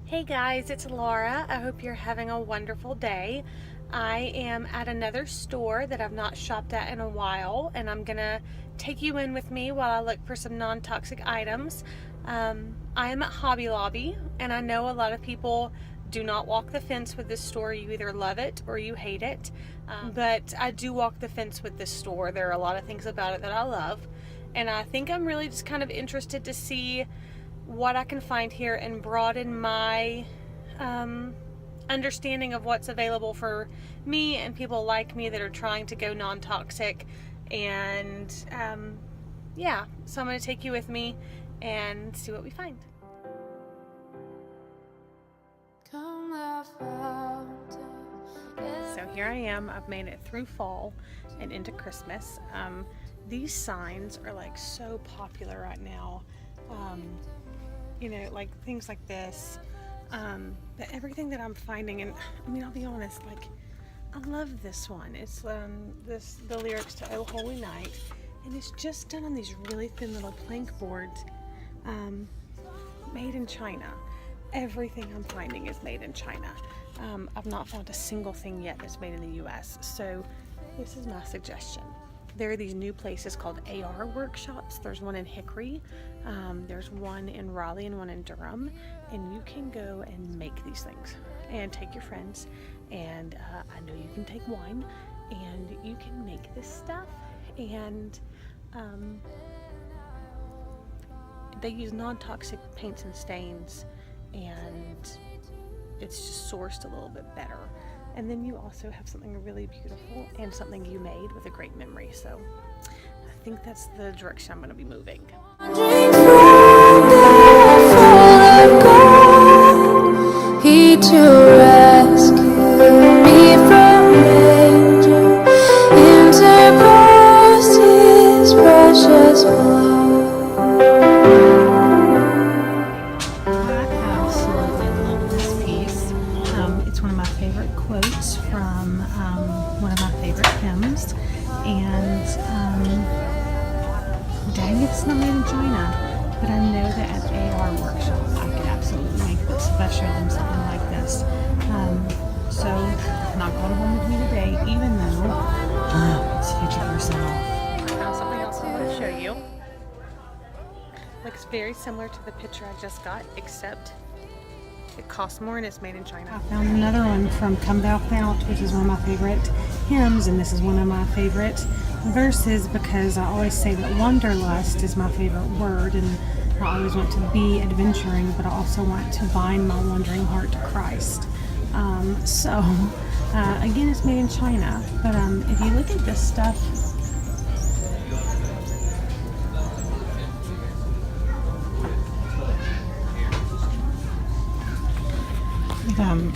Hey guys, it's Laura. I hope you're having a wonderful day. I am at another store that I've not shopped at in a while, and I'm gonna take you in with me while I look for some non-toxic items. I am at Hobby Lobby, and I know a lot of people do not walk the fence with this store. You either love it or you hate it, but I do walk the fence with this store. There are a lot of things about it that I love, and I think I'm really just kind of interested to see what I can find here and broaden my understanding of what's available for me and people like me that are trying to go non-toxic. And yeah, so I'm going to take you with me and see what we find. So here I am. I've made it through fall and into Christmas. These signs are like so popular right now. You know, like things like this, but everything that I'm finding, and I mean, I'll be honest, like, I love this one. It's the lyrics to "Oh Holy Night," and it's just done on these really thin little plank boards, made in China. Everything I'm finding is made in China. I've not found a single thing yet that's made in the US, so this is my suggestion. There are these new places called AR workshops. There's one in Hickory, there's one in Raleigh and one in Durham, and you can go and make these things and take your friends, and I know you can take wine, and you can make this stuff, and they use non-toxic paints and stains, and it's just sourced a little bit better. And then you also have something really beautiful and something you made with a great memory. So I think that's the direction I'm going to be moving. He to rescue me from danger, interposed his precious blood. It's one of my favorite quotes from one of my favorite hymns, and dang, it's not made in China, but I know that at AR workshops I could absolutely make this special and something like this. So I'm not going home with me today, even though it's 50% off. I found something else I want to show you. Looks very similar to the picture I just got, except it costs more and it's made in China. I found another one from Come Thou Fount, which is one of my favorite hymns, and this is one of my favorite verses because I always say that wanderlust is my favorite word, and I always want to be adventuring, but I also want to bind my wandering heart to Christ. Again, it's made in China, but if you look at this stuff,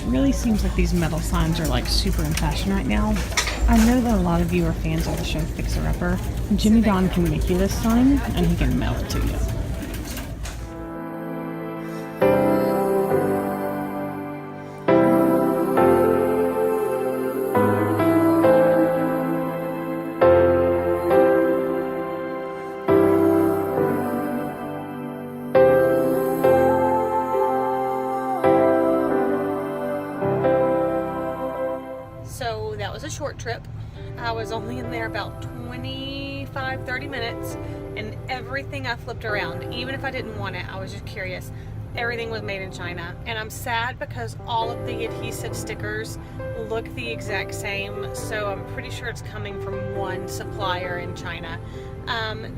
really seems like these metal signs are like super in fashion right now. I know that a lot of you are fans of the show Fixer Upper. Jimmy Don can make you this sign and he can mail it to you. So that was a short trip. I was only in there about 25-30 minutes, and everything I flipped around, even if I didn't want it, I was just curious. Everything was made in China, and I'm sad because all of the adhesive stickers look the exact same, so I'm pretty sure it's coming from one supplier in China.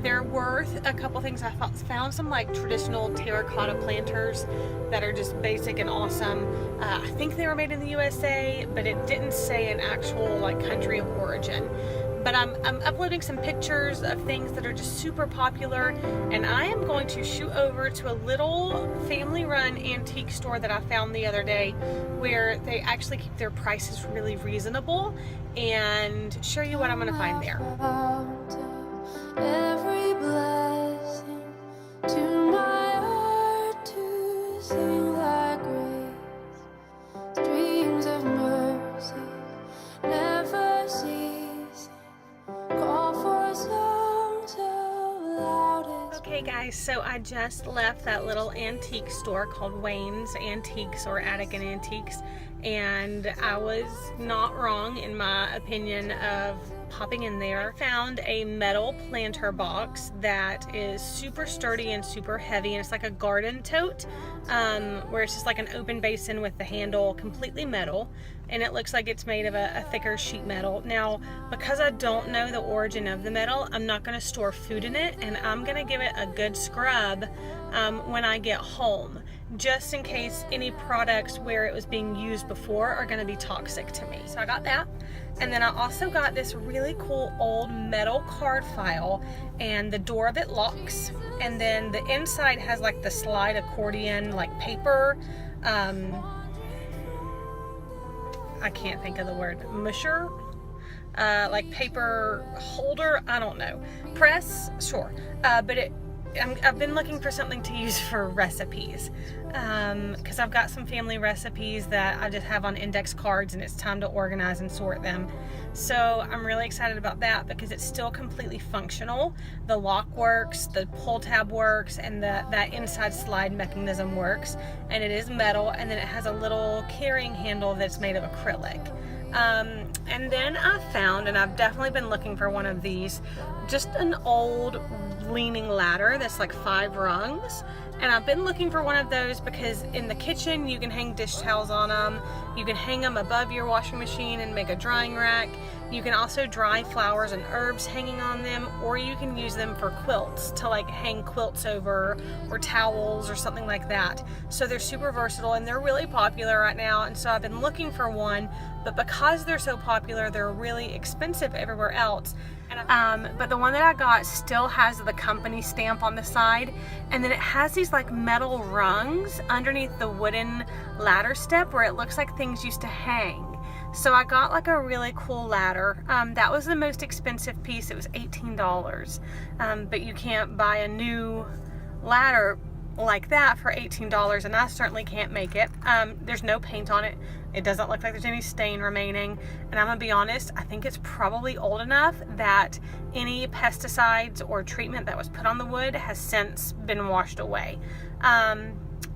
There were a couple things. I found some like traditional terracotta planters that are just basic and awesome. I think they were made in the USA, but it didn't say an actual like country of origin. But I'm uploading some pictures of things that are just super popular, and I am going to shoot over to a little family-run antique store that I found the other day where they actually keep their prices really reasonable, and show you what I'm going to find there. Every blessing to my heart to sing thy grace, streams of mercy never cease, call for songs of loudest. Okay guys, guys, so I just left that little antique store called Wayne's Antiques or Attic and Antiques, and I was not wrong in my opinion of popping in there. I found a metal planter box that is super sturdy and super heavy, and it's like a garden tote where it's just like an open basin with the handle completely metal, and it looks like it's made of a thicker sheet metal. Now, because I don't know the origin of the metal, I'm not going to store food in it, and I'm going to give it a good scrub when I get home, just in case any products where it was being used before are going to be toxic to me. So I got that. And then I also got this really cool old metal card file, and the door of it locks, and then the inside has like the slide accordion like paper, I can't think of the word, musher, like paper holder, I don't know, press, sure, but I've been looking for something to use for recipes, because I've got some family recipes that I just have on index cards, and it's time to organize and sort them. So I'm really excited about that because it's still completely functional. The lock works, the pull tab works, and that inside slide mechanism works, and it is metal, and then it has a little carrying handle that's made of acrylic. And then I found, and I've definitely been looking for one of these, just an old leaning ladder that's like 5 rungs, and I've been looking for one of those because in the kitchen you can hang dish towels on them, you can hang them above your washing machine and make a drying rack, you can also dry flowers and herbs hanging on them, or you can use them for quilts, to like hang quilts over, or towels or something like that. So they're super versatile and they're really popular right now, and so I've been looking for one, but because they're so popular they're really expensive everywhere else. But the one that I got still has the company stamp on the side, and then it has these like metal rungs underneath the wooden ladder step where it looks like things used to hang. So I got like a really cool ladder. That was the most expensive piece. It was $18, but you can't buy a new ladder like that for $18, and I certainly can't make it. There's no paint on it. It doesn't look like there's any stain remaining, and I'm gonna be honest, I think it's probably old enough that any pesticides or treatment that was put on the wood has since been washed away.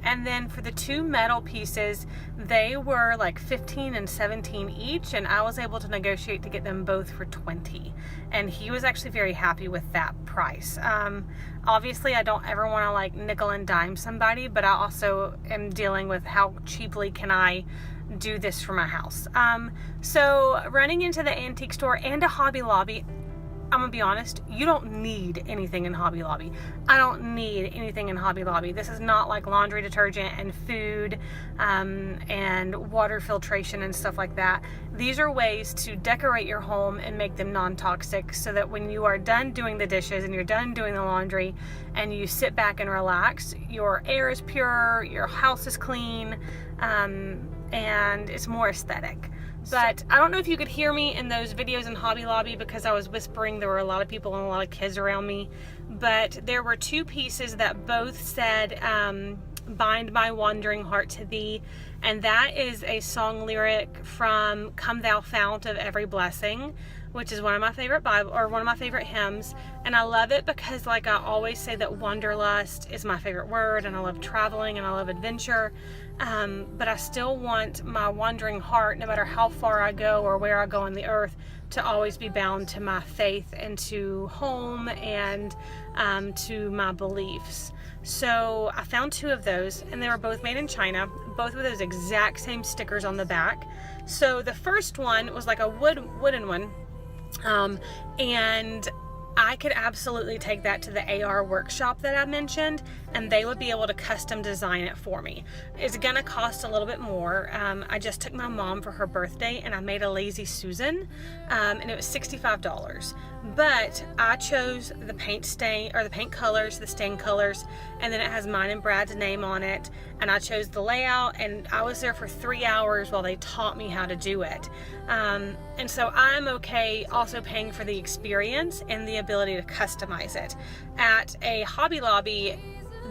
And then for the 2 metal pieces, they were like $15 and $17 each, and I was able to negotiate to get them both for $20, and he was actually very happy with that price. Obviously I don't ever want to like nickel and dime somebody, but I also am dealing with how cheaply can I do this for my house. So running into the antique store and a Hobby Lobby, I'm gonna be honest, you don't need anything in Hobby Lobby. I don't need anything in Hobby Lobby. This is not like laundry detergent and food and water filtration and stuff like that. These are ways to decorate your home and make them non-toxic, so that when you are done doing the dishes and you're done doing the laundry and you sit back and relax, your air is pure, your house is clean, and it's more aesthetic. But I don't know if you could hear me in those videos in Hobby Lobby because I was whispering. There were a lot of people and a lot of kids around me. But there were 2 pieces that both said, bind my wandering heart to thee. And that is a song lyric from Come Thou Fount of Every Blessing, which is one of my favorite Bible, or one of my favorite hymns. And I love it because, like I always say, that wanderlust is my favorite word, and I love traveling and I love adventure. But I still want my wandering heart, no matter how far I go or where I go on the earth, to always be bound to my faith and to home and to my beliefs. So I found 2 of those, and they were both made in China, both with those exact same stickers on the back. So the first one was like a wooden one, and I could absolutely take that to the AR workshop that I mentioned, and they would be able to custom design it for me. It's gonna cost a little bit more. I just took my mom for her birthday and I made a Lazy Susan, and it was $65. But I chose the paint stain, or the paint colors, the stain colors, and then it has mine and Brad's name on it, and I chose the layout, and I was there for 3 hours while they taught me how to do it. And so I'm okay also paying for the experience and the ability to customize it. At a Hobby Lobby,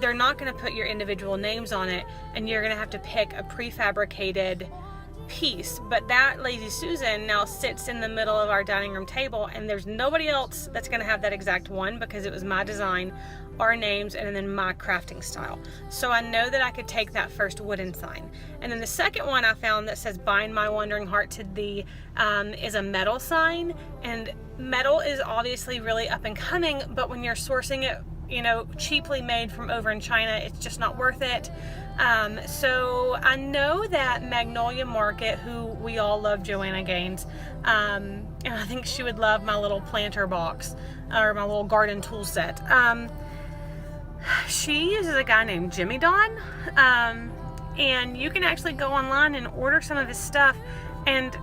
they're not going to put your individual names on it, and you're going to have to pick a prefabricated piece, but that Lazy Susan now sits in the middle of our dining room table, and there's nobody else that's going to have that exact one because it was my design, our names, and then my crafting style. So I know that I could take that first wooden sign. And then the second one I found that says bind my wandering heart to thee is a metal sign, and metal is obviously really up and coming, but when you're sourcing it, you know, cheaply made from over in China, it's just not worth it. So I know that Magnolia Market, who we all love, Joanna Gaines, and I think she would love my little planter box or my little garden tool set. She uses a guy named Jimmy Don, and you can actually go online and order some of his stuff, and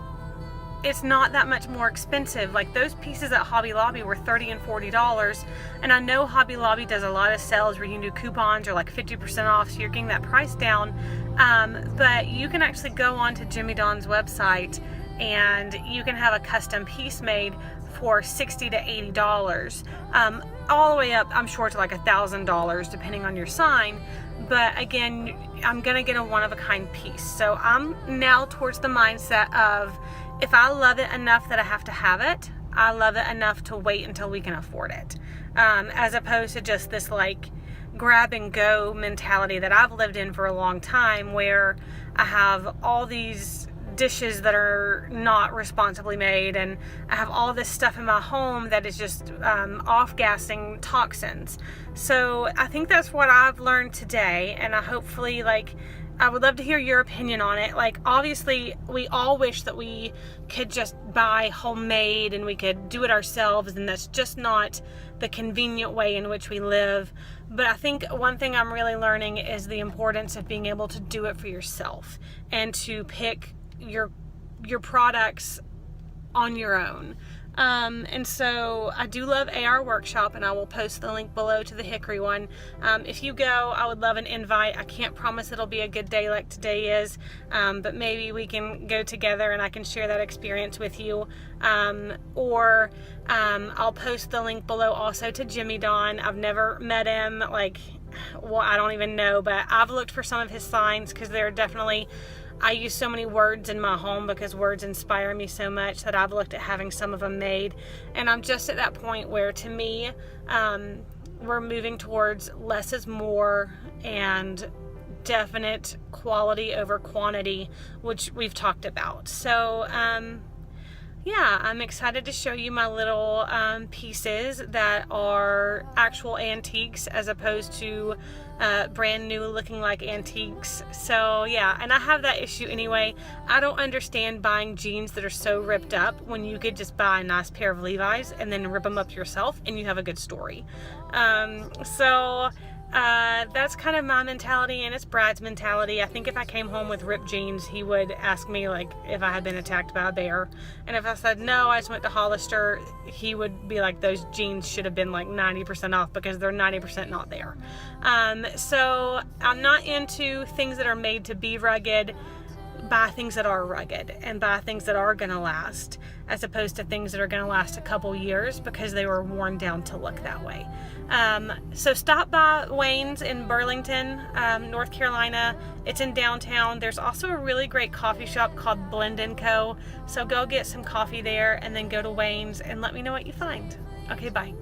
it's not that much more expensive. Like those pieces at Hobby Lobby were $30 and $40, and I know Hobby Lobby does a lot of sales where you can do coupons or like 50% off, so you're getting that price down. But you can actually go on to Jimmy Don's website and you can have a custom piece made for $60 to $80, all the way up, I'm sure, to like $1,000 depending on your sign. But again, I'm gonna get a one-of-a-kind piece. So I'm now towards the mindset of, if I love it enough that I have to have it, I love it enough to wait until we can afford it, as opposed to just this like grab and go mentality that I've lived in for a long time, where I have all these dishes that are not responsibly made, and I have all this stuff in my home that is just off-gassing toxins. So I think that's what I've learned today, and I would love to hear your opinion on it. Like, obviously, we all wish that we could just buy homemade and we could do it ourselves, and that's just not the convenient way in which we live. But I think one thing I'm really learning is the importance of being able to do it for yourself and to pick your products on your own. And so I do love AR Workshop, and I will post the link below to the Hickory one. If you go, I would love an invite. I can't promise it'll be a good day like today is, but maybe we can go together and I can share that experience with you. Or I'll post the link below also to Jimmy Don. I've never met him, I don't even know, but I've looked for some of his signs because they're definitely, I use so many words in my home because words inspire me so much that I've looked at having some of them made. And I'm just at that point where, to me, we're moving towards less is more and definite quality over quantity, which we've talked about. So yeah, I'm excited to show you my little pieces that are actual antiques as opposed to brand new looking like antiques. So yeah, and I have that issue anyway. I don't understand buying jeans that are so ripped up when you could just buy a nice pair of Levi's and then rip them up yourself and you have a good story. That's kind of my mentality, and it's Brad's mentality. I think if I came home with ripped jeans, he would ask me like if I had been attacked by a bear, and if I said no, I just went to Hollister, he would be like, those jeans should have been like 90% off because they're 90% not there. So I'm not into things that are made to be rugged. Buy things that are rugged and buy things that are gonna last, as opposed to things that are gonna last a couple years because they were worn down to look that way. So stop by Wayne's in Burlington, North Carolina. It's in downtown. There's also a really great coffee shop called Blend & Co. So go get some coffee there and then go to Wayne's and let me know what you find. Okay, bye.